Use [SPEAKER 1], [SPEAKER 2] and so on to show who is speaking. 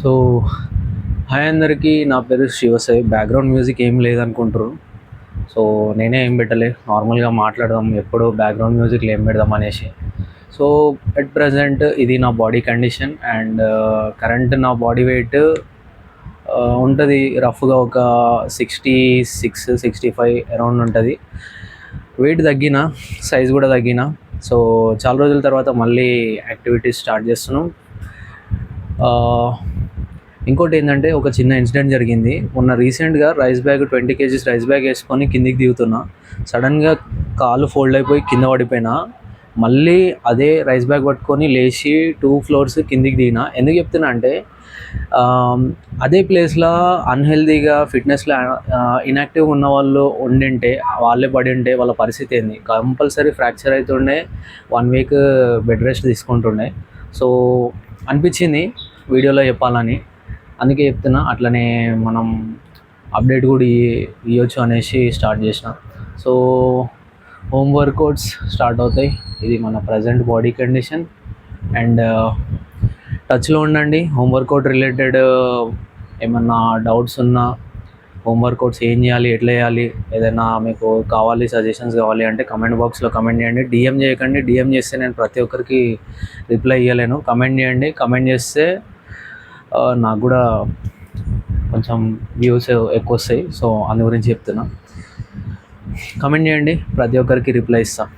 [SPEAKER 1] So hi అందరికీ, నా పేరు శివసాయి. బ్యాక్గ్రౌండ్ మ్యూజిక్ ఏం లేదనుకుంటారు. సో నేనే ఏం పెట్టలే, నార్మల్గా మాట్లాడదాం ఎప్పుడు బ్యాక్గ్రౌండ్ మ్యూజిక్లో ఏం పెడదాం అనేసి. సో ఎట్ ప్రజెంట్ ఇది నా బాడీ కండిషన్ అండ్ కరెంట్ నా బాడీ వెయిట్ ఉంటుంది రఫ్గా ఒక 66-65 అరౌండ్ ఉంటుంది. వెయిట్ తగ్గిన, సైజ్ కూడా తగ్గిన. సో చాలా రోజుల తర్వాత మళ్ళీ యాక్టివిటీస్ స్టార్ట్ చేస్తున్నాం. ఇంకోటి ఏంటంటే, ఒక చిన్న ఇన్సిడెంట్ జరిగింది మొన్న రీసెంట్గా. Rice bag 20 kgs rice bag వేసుకొని కిందికి దిగుతున్నా. సడన్గా కాలు ఫోల్డ్ అయిపోయి కింద పడిపోయినా. మళ్ళీ అదే రైస్ బ్యాగ్ పట్టుకొని లేచి 2 floors కిందికి దిగినా. ఎందుకు చెప్తున్నా అంటే, అదే ప్లేస్లో అన్హెల్దీగా ఫిట్నెస్లో ఇన్యాక్టివ్గా ఉన్న వాళ్ళు ఉండింటే, వాళ్ళే పడి ఉంటే వాళ్ళ పరిస్థితి ఏంది? కంపల్సరీ ఫ్రాక్చర్ అవుతుండే, 1 week బెడ్ రెస్ట్ తీసుకుంటుండే. సో అనిపించింది వీడియోలో చెప్పాలని, అందుకే చెప్తున్నా. అట్లనే మనం అప్డేట్ కూడా ఇవ్వచ్చు అనేసి స్టార్ట్ చేసిన. సో హోమ్ వర్కౌట్స్ స్టార్ట్ అవుతాయి. ఇది మన ప్రజెంట్ బాడీ కండిషన్. అండ్ టచ్లో ఉండండి. హోమ్ వర్కౌట్ రిలేటెడ్ ఏమన్నా డౌట్స్ ఉన్నా, హోమ్ వర్కౌట్స్ ఏం చేయాలి, ఎట్లా చేయాలి, ఏదైనా మీకు కావాలి, సజెషన్స్ కావాలి అంటే కమెంట్ బాక్స్లో కమెంట్ చేయండి. డిఎం చేయకండి. డిఎం చేస్తే నేను ప్రతి ఒక్కరికి రిప్లై ఇవ్వలేను. కమెంట్ చేయండి. కమెంట్ చేస్తే నాకు కూడా కొంచెం వ్యూస్ ఎక్కువ వస్తాయి. సో అందు గురించి చెప్తున్నా. కమెంట్ చేయండి, ప్రతి ఒక్కరికి రిప్లై ఇస్తాను.